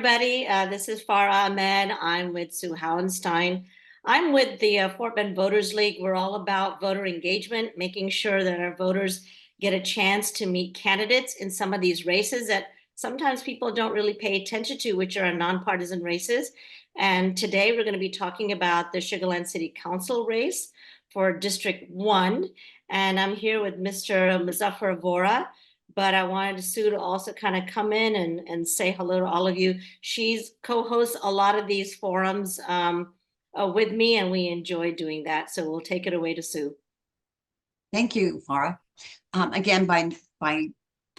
everybody. This is Farah Ahmed. I'm with Sue Howenstein. I'm with the Fort Bend Voters League. We're all about voter engagement, making sure that our voters get a chance to meet candidates in some of these races that sometimes people don't really pay attention to, which are nonpartisan races. And today we're going to be talking about the Sugar Land City Council race for District 1. And I'm here with Mr. Muzaffar Vohra, but I wanted Sue to also kind of come in and say hello to all of you. She's co-hosts a lot of these forums with me, and we enjoy doing that. So we'll take it away to Sue. Thank you, Farah. Again, by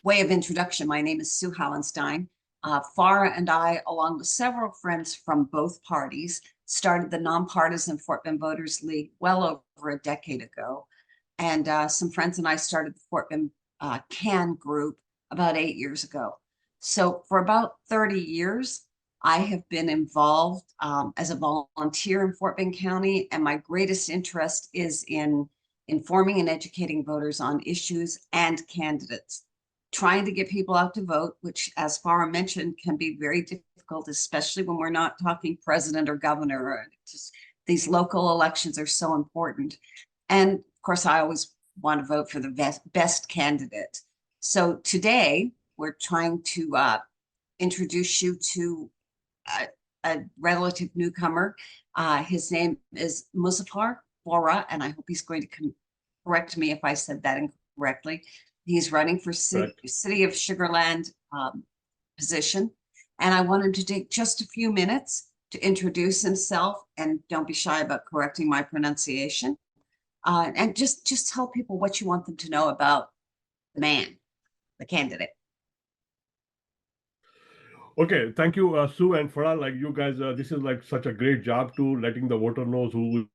way of introduction, my name is Sue Howenstein. Farah and I, along with several friends from both parties, started the nonpartisan Fort Bend Voters League well over a decade ago. And some friends and I started the Fort Bend CAN group about 8 years ago. So for about 30 years, I have been involved as a volunteer in Fort Bend County, and my greatest interest is in informing and educating voters on issues and candidates, trying to get people out to vote, which, as Farah mentioned, can be very difficult, especially when we're not talking president or governor. Just, these local elections are so important. And of course, I always want to vote for the best candidate. So today we're trying to introduce you to a relative newcomer. His name is Muzaffar Vohra, and I hope he's going to correct me if I said that incorrectly. He's running for City of Sugar Land position. And I wanted to take just a few minutes to introduce himself, and don't be shy about correcting my pronunciation. And just tell people what you want them to know about the man, the candidate. Okay, thank you, Sue and Farah. Like you guys, this is like such a great job to letting the voter knows who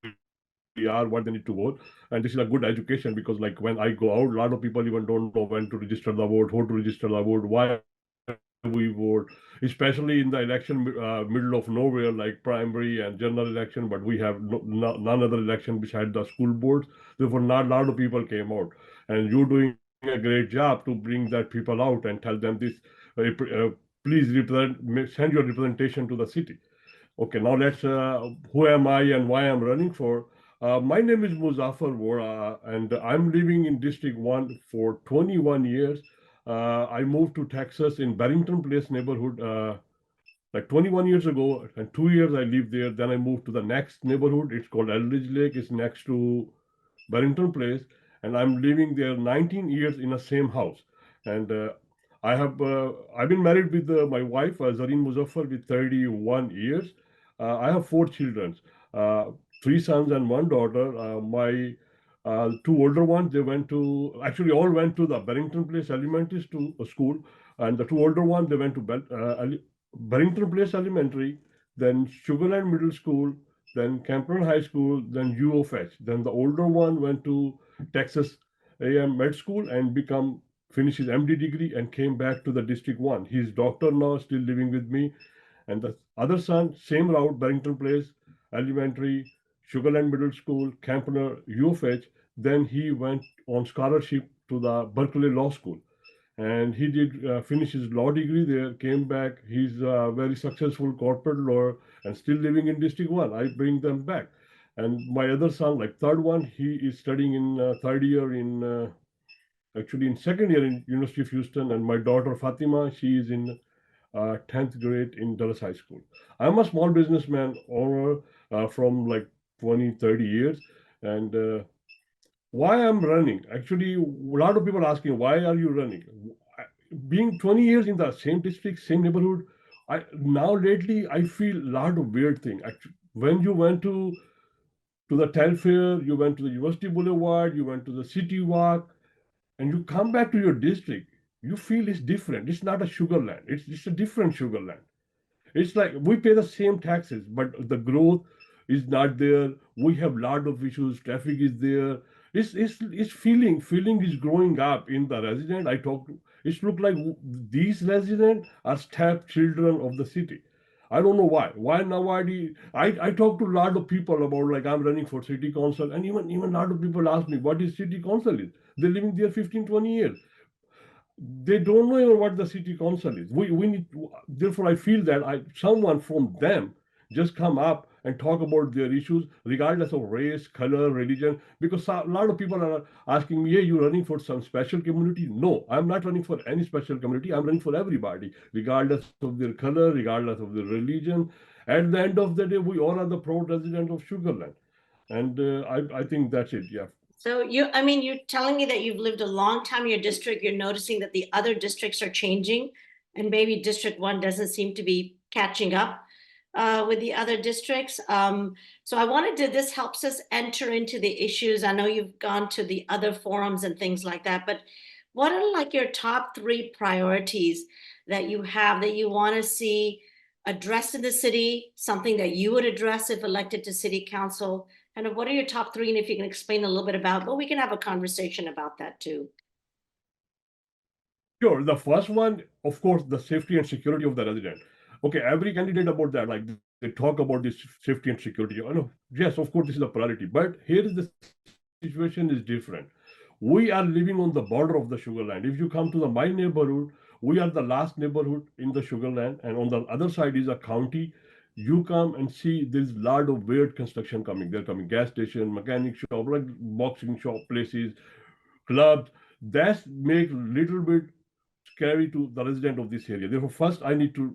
we are, what they need to vote, and this is a good education because like when I go out, a lot of people even don't know when to register the vote, how to register the vote, why we vote, especially in the election middle of nowhere like primary and general election, but we have none other election beside the school boards. Therefore, not a lot of people came out, and you're doing a great job to bring that people out and tell them this. Please send your representation to the city. Okay, now let's. Who am I and why I'm running for? My name is Muzaffar Vohra, and I'm living in District 1 for 21 years. I moved to Texas in Barrington Place neighborhood like 21 years ago, and 2 years I lived there. Then I moved to the next neighborhood. It's called Eldridge Lake. It's next to Barrington Place, and I'm living there 19 years in the same house. And I've been married with my wife Zareen Muzaffar with 31 years. I have 4 children, uh, 3 sons and 1 daughter. My 2 older ones, they went to actually all went to the Barrington Place Elementary school, and the 2 older ones they went to Barrington Place Elementary, then Sugarland Middle School, then Campbell High School, then U of H. Then the older one went to Texas A&M Med School and finished his MD degree and came back to the District 1. He's doctor now, still living with me. And the other son, same route, Barrington Place Elementary, Sugarland Middle School, Campner, U of H. Then he went on scholarship to the Berkeley Law School. And he did finish his law degree there, came back. He's a very successful corporate lawyer and still living in District 1. I bring them back. And my other son, like third one, he is studying in third year actually in second year in University of Houston. And my daughter Fatima, she is in 10th grade in Dallas High School. I'm a small businessman owner from like 20, 30 years. And why I'm running? Actually, a lot of people asking, why are you running? Being 20 years in the same district, same neighborhood, now lately I feel a lot of weird thing. Actually, when you went to the Telfair, you went to the University Boulevard, you went to the City Walk, and you come back to your district, you feel it's different. It's not a sugar land. It's a different sugar land. It's like we pay the same taxes, but the growth is not there. We have a lot of issues. Traffic is there. It's feeling is growing up in the resident. I talk to. It's look like these residents are step children of the city. I don't know why. Why nobody? I talk to a lot of people about like I'm running for city council, and even a lot of people ask me what is city council is. They're living there 15, 20 years. they don't know even what the city council is. We need to, therefore I feel that someone from them just come up and talk about their issues regardless of race, color, religion, because a lot of people are asking me, hey, you're running for some special community? No, I'm not running for any special community. I'm running for everybody, regardless of their color, regardless of their religion. At the end of the day, we all are the proud resident of Sugarland. And I think that's it. Yeah. So I mean, you're telling me that you've lived a long time in your district. You're noticing that the other districts are changing, and maybe District 1 doesn't seem to be catching up with the other districts. So I wanted to, this helps us enter into the issues. I know you've gone to the other forums and things like that, but what are like your top 3 priorities that you have that you want to see addressed in the city, something that you would address if elected to city council? Kind of what are your top 3? And if you can explain a little bit about, but we can have a conversation about that too. Sure. The first one, of course, the safety and security of the resident. Okay, every candidate about that, like they talk about this safety and security. I know, yes, of course, this is a priority, but here is the situation is different. We are living on the border of the Sugarland. If you come to my neighborhood, we are the last neighborhood in the Sugarland, and on the other side is a county. You come and see there's a lot of weird construction coming. They're coming gas station, mechanic shop, like boxing shop places, clubs. That make little bit scary to the resident of this area. Therefore, first I need to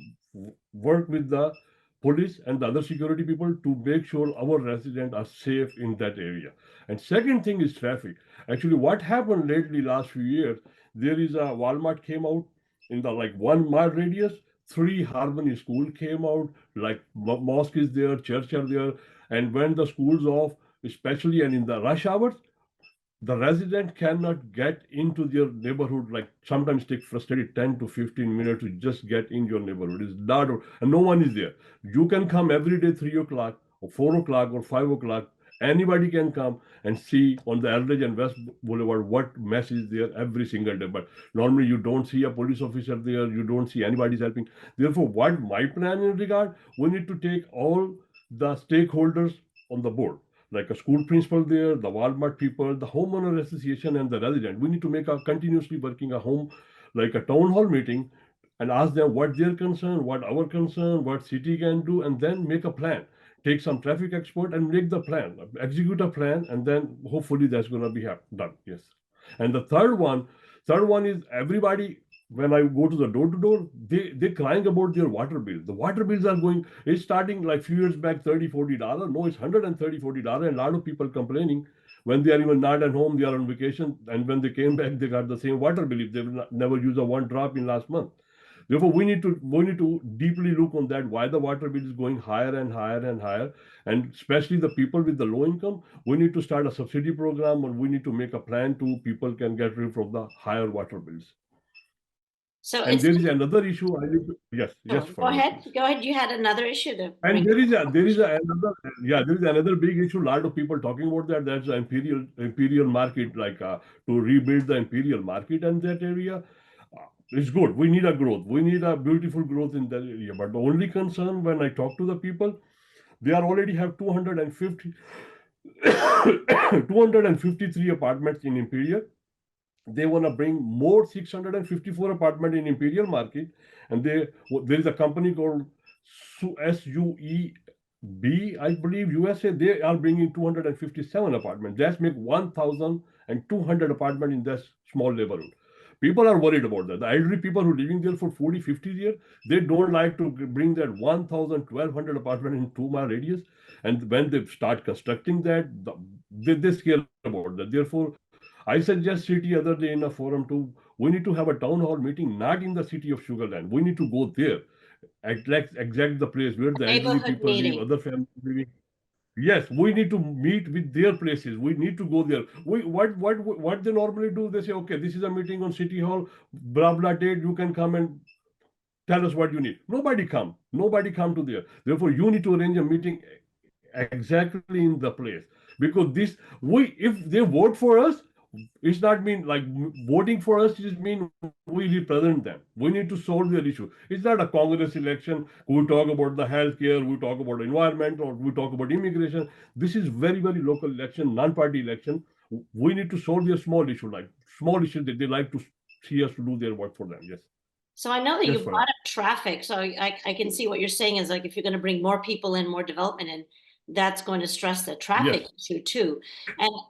work with the police and the other security people to make sure our residents are safe in that area. And second thing is traffic. Actually, what happened lately last few years, there is a Walmart came out in the like 1 mile radius. 3 Harmony school came out, like mosque is there, church are there, and when the school's off, especially and in the rush hours, the resident cannot get into their neighborhood, like sometimes take frustrated 10 to 15 minutes to just get in your neighborhood. It's not, and no one is there. You can come every day 3 o'clock or 4 o'clock or 5 o'clock. Anybody can come and see on the Eldridge and West Boulevard what mess is there every single day. But normally you don't see a police officer there, you don't see anybody's helping. Therefore, what my plan in regard, we need to take all the stakeholders on the board, like a school principal there, the Walmart people, the homeowner association, and the resident. We need to make a continuously working a home, like a town hall meeting, and ask them what their concern, what our concern, what city can do, and then make a plan. Take some traffic expert and make the plan, execute a plan, and then hopefully that's going to be done. Yes. And the third one is everybody. When I go to the door to door, they crying about their water bill. The water bills are going. It's starting like few years back, $30-40. No, it's $130-40, and a lot of people complaining when they are even not at home. They are on vacation, and when they came back, they got the same water bill if they never used a one drop in last month. Therefore, we need to deeply look on that why the water bill is going higher and higher and higher, and especially the people with the low income. We need to start a subsidy program, or we need to make a plan to people can get rid of the higher water bills. So And it's, there is another issue. I need to, yes, yes, go Farah, ahead, please. go ahead. You had another issue to And bring. there is another big issue. A lot of people talking about that. That's the imperial market, like to rebuild the imperial market in that area. It's good. We need a growth. We need a beautiful growth in that area. But the only concern when I talk to the people, they are already have 250, 253 apartments in Imperial. They want to bring more 654 apartment in Imperial Market, and there is a company called SUEB, I believe, USA. They are bringing 257 apartments. That's make 1,200 apartment in that small neighborhood. People are worried about that. The elderly people who living there for 40, 50 years, they don't like to bring that 1,000, 1,200 apartment in 2 mile radius. And when they start constructing that, they scare about that. Therefore, I suggest city other day in a forum too. We need to have a town hall meeting, not in the city of Sugarland. We need to go there, exact the place where the elderly Neighborhood people live, meeting. other families living. Yes, we need to meet with their places. We need to go there. What they normally do? They say, okay, this is a meeting on city hall, blah blah date. You can come and tell us what you need. Nobody come to there. Therefore, you need to arrange a meeting exactly in the place, because this we if they vote for us, it's not mean like voting for us is mean we represent them. We need to solve their issue. It's not a Congress election. We talk about the healthcare, we talk about environment, or we talk about immigration. This is very local election, non-party election. We need to solve their small issue, like small issues that they like to see us to do their work for them. Yes. So I know that you Yes, brought Farah. up traffic. So I can see what you're saying is like if you're going to bring more people in, more development in, that's going to stress the traffic Yes. issue too.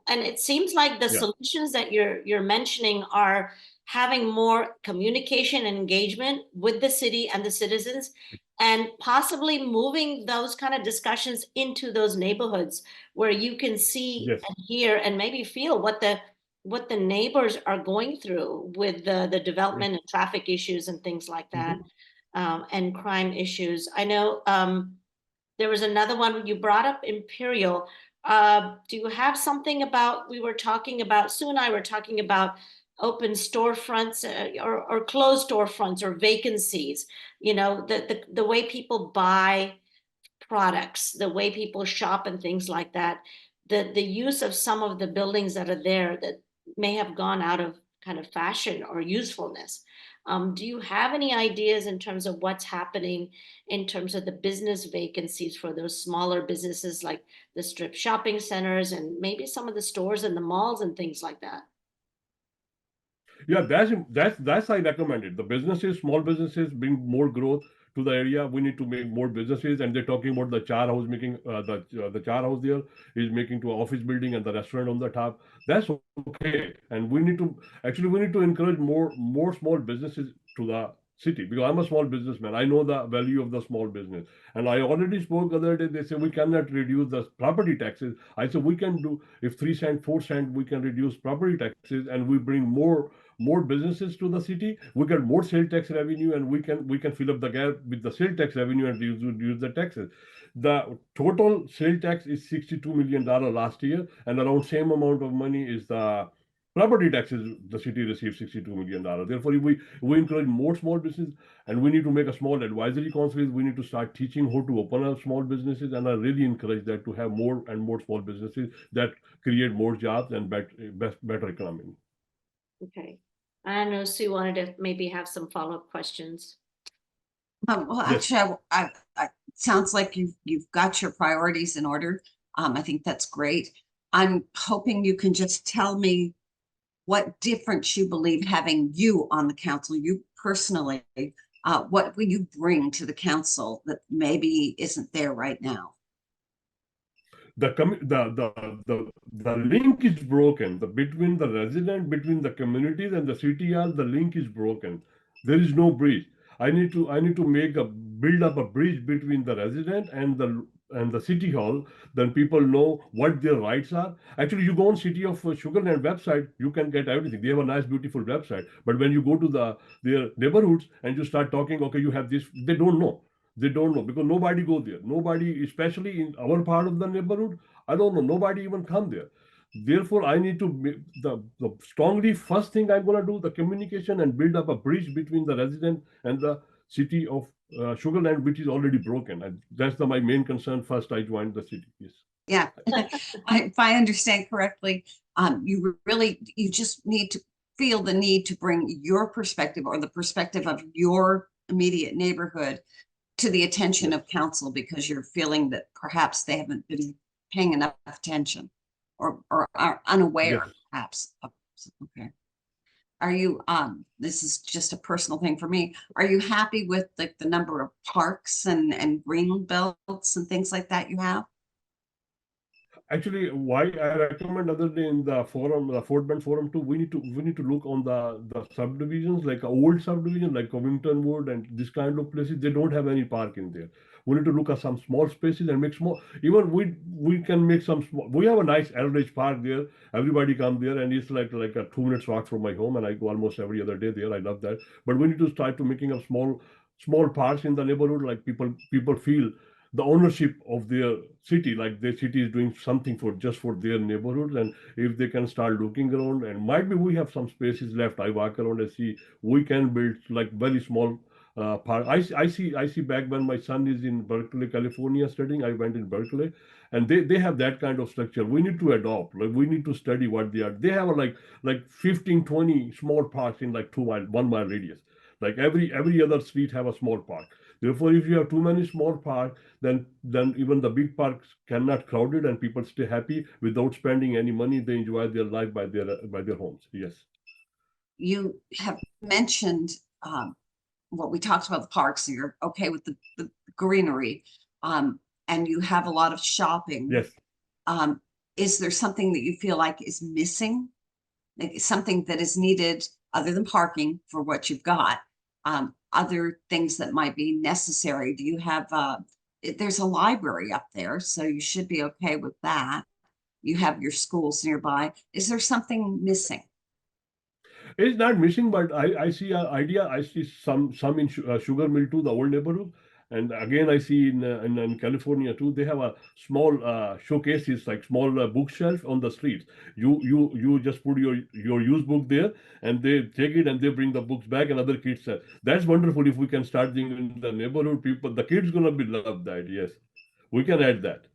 And it seems like the Yeah. solutions that you're mentioning are having more communication and engagement with the city and the citizens, and possibly moving those kind of discussions into those neighborhoods where you can see Yes. and hear and maybe feel what the neighbors are going through with the Yes. development and traffic issues and things like that, Mhm. and crime issues. I know there was another one you brought up, Imperial. Do you have something about, we were talking about, Sue and I were talking about open storefronts, or closed storefronts or vacancies, you know, the way people buy products, the way people shop and things like that, the use of some of the buildings that are there that may have gone out of kind of fashion or usefulness. Do you have any ideas in terms of what's happening in terms of the business vacancies for those smaller businesses like the strip shopping centers and maybe some of the stores and the malls and things like that? Yeah, that's I recommend it. The businesses, small businesses, bring more growth to the area. We need to make more businesses, and they're talking about the char house making the char house there is making to an office building and the restaurant on the top. That's okay, and we need to encourage more small businesses to the city because I'm a small businessman. I know the value of the small business, and I already spoke the other day. They say we cannot reduce the property taxes. I said we can do if 3 cent, 4 cent, we can reduce property taxes, and we bring more businesses to the city, we get more sale tax revenue, and we can fill up the gap with the sale tax revenue and reduce the taxes. The total sale tax is $62 million last year, and around same amount of money is the property taxes the city receives $62 million. Therefore, if we encourage more small business, and we need to make a small advisory council. We need to start teaching how to open up small businesses, and I really encourage that to have more and more small businesses that create more jobs and better economy. Okay. I know Sue wanted to maybe have some follow-up questions. Well, Yes. actually, it sounds like you've got your priorities in order. I think that's great. I'm hoping you can just tell me what difference you believe having you on the council, you personally, what will you bring to the council that maybe isn't there right now? The link is broken. The between the resident, between the communities and the city hall, the link is broken. There is no bridge. I need to build up a bridge between the resident and the city hall. Then people know what their rights are. Actually, you go on City of Sugarland website, you can get everything. They have a nice, beautiful website. But when you go to their neighborhoods and you start talking, okay, you have this, they don't know. They don't know because nobody go there. Nobody, especially in our part of the neighborhood, I don't know. Nobody even come there. Therefore, I need to the strongly first thing I'm gonna do the communication and build up a bridge between the resident and the city of Sugarland, which is already broken. And that's my main concern. First, I joined the city. Yes. Yeah, if I understand correctly, you just need to feel the need to bring your perspective or the perspective of your immediate neighborhood to the attention Yes. of council because you're feeling that perhaps they haven't been paying enough attention or are unaware, Yes. perhaps. Okay. Are you, this is just a personal thing for me. Are you happy with the number of parks and green belts and things like that you have? Actually, why I recommend other day in the forum, the Fort Bend forum too, we need to look on the subdivisions, like old subdivision, like Covington Wood and this kind of places. They don't have any park in there. We need to look at some small spaces and make small. Even we can make some small. We have a nice Eldridge Park there. Everybody come there, and it's like a 2 minutes walk from my home, and I go almost every other day there. I love that. But we need to start to making a small parks in the neighborhood, like people feel the ownership of their city, like their city is doing something for just for their neighborhoods. And if they can start looking around, and might be we have some spaces left, I walk around and see we can build like very small park. I see back when my son is in Berkeley, California studying, I went in Berkeley, and they have that kind of structure. We need to adopt, like we need to study what they are. They have like 15, 20 small parks in like 2 mile, 1 mile radius. Like every other street have a small park. Therefore, if you have too many small parks, then even the big parks cannot crowd it, and people stay happy without spending any money. They enjoy their life by their homes. Yes. you have mentioned what we talked about, the parks, and you're okay with the greenery, and you have a lot of shopping. Yes. Is there something that you feel like is missing? Like something that is needed other than parking for what you've got? Other things that might be necessary? Do you have, there's a library up there, so you should be okay with that. You have your schools nearby. Is there something missing? It's not missing, but I see an idea. I see some in Sugar Mill too, the old neighborhood, and again I see in California too. They have a small showcases, like small bookshelf on the streets. You just put your used book there, and they take it and they bring the books back, and other kids. That's wonderful. If we can start doing in the neighborhood, people, the kids gonna be love that. Yes, we can add that.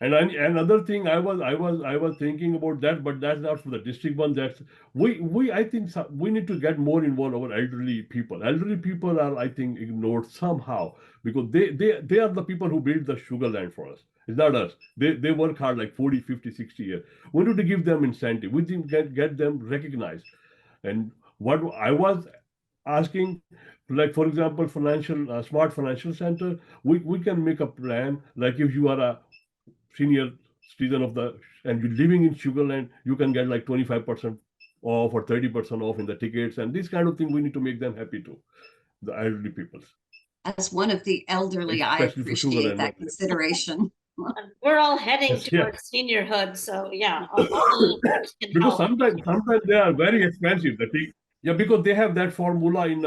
And another thing I was thinking about that, but that's not for the district one. That's we I think we need to get more involved our elderly people. Elderly people are, I think, ignored somehow, because they are the people who build the sugar land for us. It's not us. They work hard like 40, 50, 60 years. We need to give them incentive. We think get them recognized. And what I was asking, like for example, financial smart financial center, we can make a plan. Like if you are a senior citizen of the and you're living in Sugarland, you can get like 25% off or 30% off in the tickets, and this kind of thing we need to make them happy too, the elderly people, As one of the elderly, I especially for appreciate Sugarland. that consideration. We're all heading Yes, yeah. towards seniorhood, so yeah, all the little perks can Because help. sometimes they are very expensive. Yeah, because they have that formula in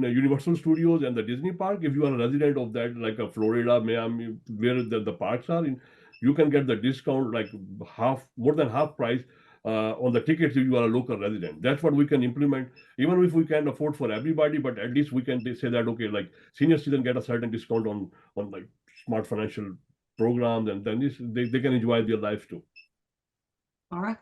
Universal Studios and the Disney Park. If you are a resident of that, like a Florida, Miami, where the parks are in, you can get the discount like more than half price on the tickets if you are a local resident. That's what we can implement, even if we can't afford for everybody, but at least we can say that, okay, like senior citizen get a certain discount on like smart financial programs, and then they can enjoy their life too. All right.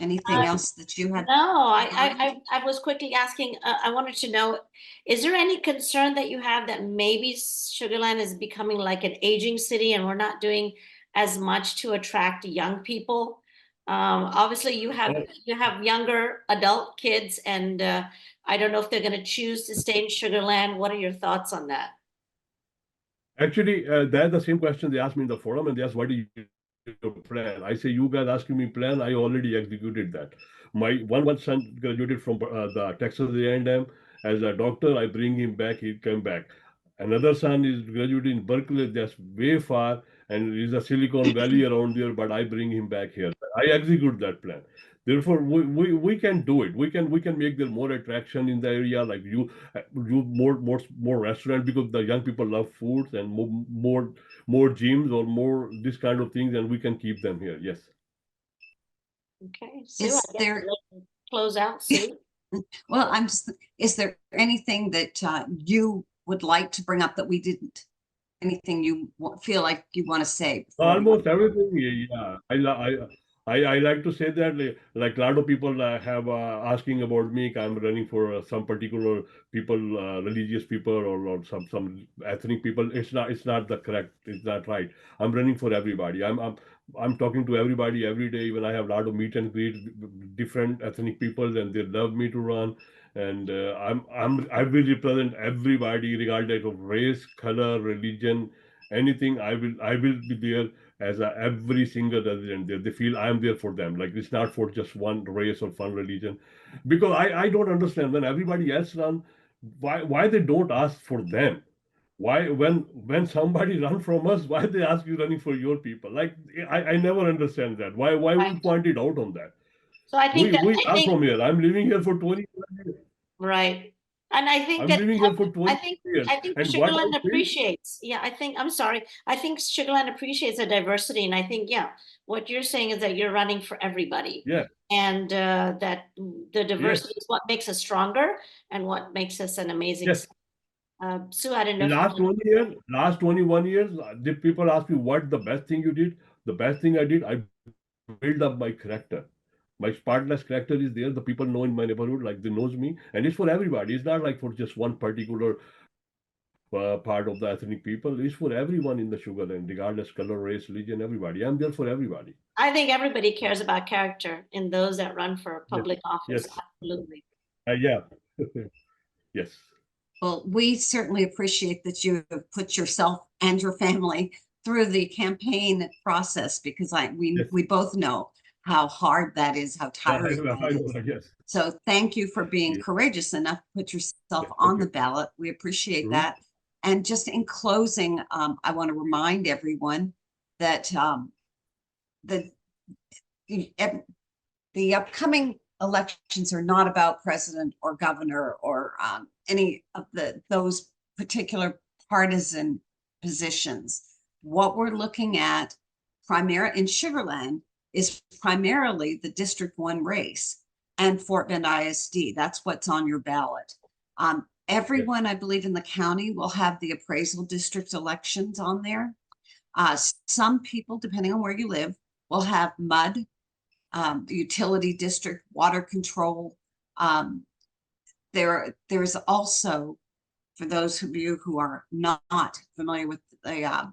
Anything Uh, else that you had? No, I was quickly asking, I wanted to know, is there any concern that you have that maybe Sugarland is becoming like an aging city and we're not doing as much to attract young people? Obviously you have younger adult kids, and I don't know if they're going to choose to stay in Sugarland. What are your thoughts on that? Actually, that's the same question they asked me in the forum, and they asked, "What is your plan?" I say, "You guys asking me plan? I already executed that. My one son graduated from the Texas A&M as a doctor. I bring him back. He came back. Another son is graduated in Berkeley. That's way far, and is a Silicon Valley around there. But I bring him back here. I execute that plan. Therefore, we can do it. We can make there more attraction in the area. Like you more restaurant, because the young people love foods, and more gyms or more this kind of things, and we can keep them here. Yes. Okay, Sue, I Is guess there, we'll close out, Sue. well, is there anything that you would like to bring up that we didn't? Anything you feel like you want to say before we? Almost everything, yeah. I like to say that, like a lot of people have asking about me. I'm running for some particular people, religious people, or some ethnic people. It's not the correct. It's not right. I'm running for everybody. I'm talking to everybody every day. Even I have a lot of meet and greet with different ethnic people, and they love me to run. And I will represent everybody regardless of race, color, religion, anything. I will be there as every single resident there. They feel I am there for them. Like it's not for just one race or one religion, because I don't understand when everybody else run, why they don't ask for them. Why when somebody run from us, why they ask you running for your people? Like I never understand that. Why we Right. pointed out on that? So I think that I I'm think from here. I'm living here for 20 years. right. And I think I'm that living here for 20 I think years. I think And what I Sugarland feel, appreciates. Yeah, I'm sorry. I think Sugarland appreciates the diversity, and I think, yeah, what you're saying is that you're running for everybody, yeah, and that the yes, diversity is what makes us stronger and what makes us an amazing yes. city. Sue, I don't know In if last you. 20 years, last 21 years, did people ask me what the best thing you did? The best thing I did, I built up my character. My spotless character is there. The people know in my neighborhood, like they knows me, and it's for everybody. It's not like for just one particular part of the ethnic people. It's for everyone in the sugar land, regardless color, race, religion, everybody. I'm there for everybody. I think everybody cares about character in those that run for Yes, public office. yes, Absolutely. Yeah. Yes. Well, we certainly appreciate that you have put yourself and your family through the campaign process because Yes. we both know how hard that is, how Yeah, tiring that I is. know, yes. So thank you for being Yeah. courageous enough to put yourself Yes, on the okay. ballot. We appreciate Mhm. that. And just in closing, I want to remind everyone that the the upcoming elections are not about president or governor or any of those particular partisan positions. What we're looking at primary in Sugar Land is primarily the District 1 race and Fort Bend ISD. That's what's on your ballot. Everyone, I believe, in the county will have the appraisal district elections on there. Some people, depending on where you live, will have MUD, the utility district, water control. There's also, for those of you who are not familiar with the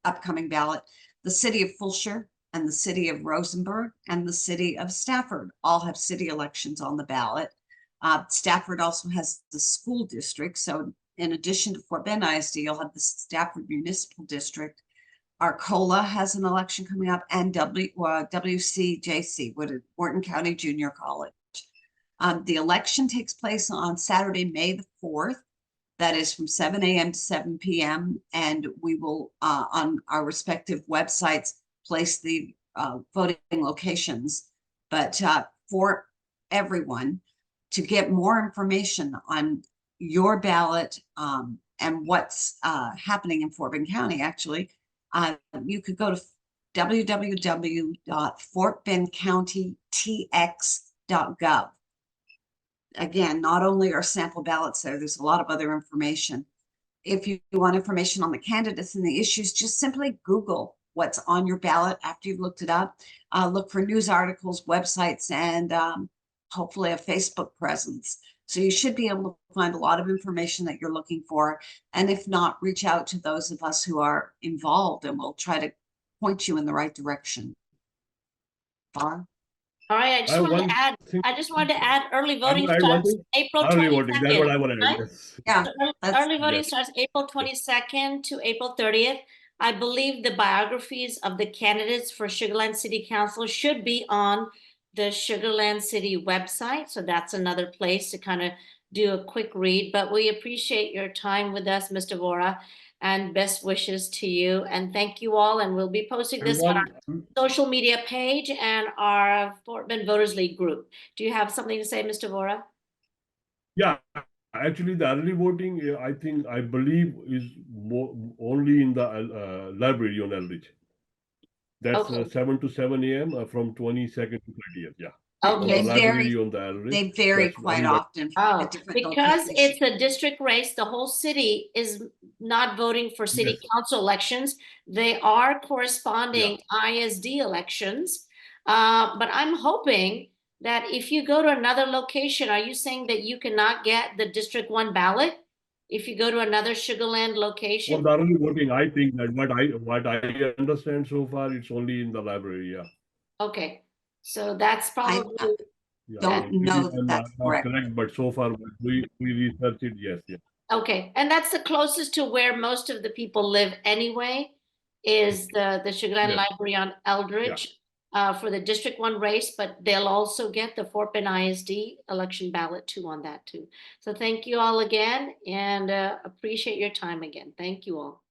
upcoming ballot, the city of Fulshire and the city of Rosenberg and the city of Stafford all have city elections on the ballot. Stafford also has the school district. So in addition to Fort Bend ISD, you'll have the Stafford Municipal District. Arcola has an election coming up, and WCJC, Wharton County Junior College. The election takes place on Saturday, May the 4th. That is from 7 a.m. to 7 p.m. And we will, on our respective websites, place the voting locations. But for everyone, to get more information on your ballot and what's happening in Fort Bend County, actually, you could go to www.fortbendcountytx.gov. Again, not only are sample ballots there's a lot of other information. If you want information on the candidates and the issues, just simply Google what's on your ballot after you've looked it up. Look for news articles, websites, and hopefully a Facebook presence. So you should be able to find a lot of information that you're looking for. And if not, reach out to those of us who are involved and we'll try to point you in the right direction. Farr? All right, I have one thing. I just wanted to add early I voting want to add one starts thing. April Early voting, that's 22nd. what I want to add. Right? Yes. Yeah, So that's early voting Yes. starts April 22nd to April 30th. I believe the biographies of the candidates for Sugarland City Council should be on the Sugarland City website. So that's another place to kind of do a quick read. But we appreciate your time with us, Mr. Vohra, and best wishes to you. And thank you all. And we'll be posting And this on our one, social media page and our Fort Bend Voters League group. Do you have something to say, Mr. Vohra? yeah, actually, the early voting, I believe, is only in the library on Eldridge. That's Okay. 7 to 7 a.m. From 22nd to 30th. Yeah. On the Okay. library on the Eldridge. They vary That's quite anybody. often Oh, at different because locations. it's a district race, the whole city is not voting for city Yes. council elections. They are Yeah. corresponding ISD elections. But I'm hoping that if you go to another location, are you saying that you cannot get the District 1 ballot? If you go to another Sugarland For location? the early voting, I think that what I understand so far, it's only in the library. Yeah. Okay, so that's I probably, Yeah. don't Maybe know that I'm that's not correct. correct, but so far we researched it. Yes. Yes. okay. And that's the closest to where most of the people live anyway, is the Sugarland Yes. Library on Yeah. Eldridge for the District 1 race, but they'll also get the Fort Bend ISD election ballot too on that too. So thank you all again and appreciate your time again. Thank you all.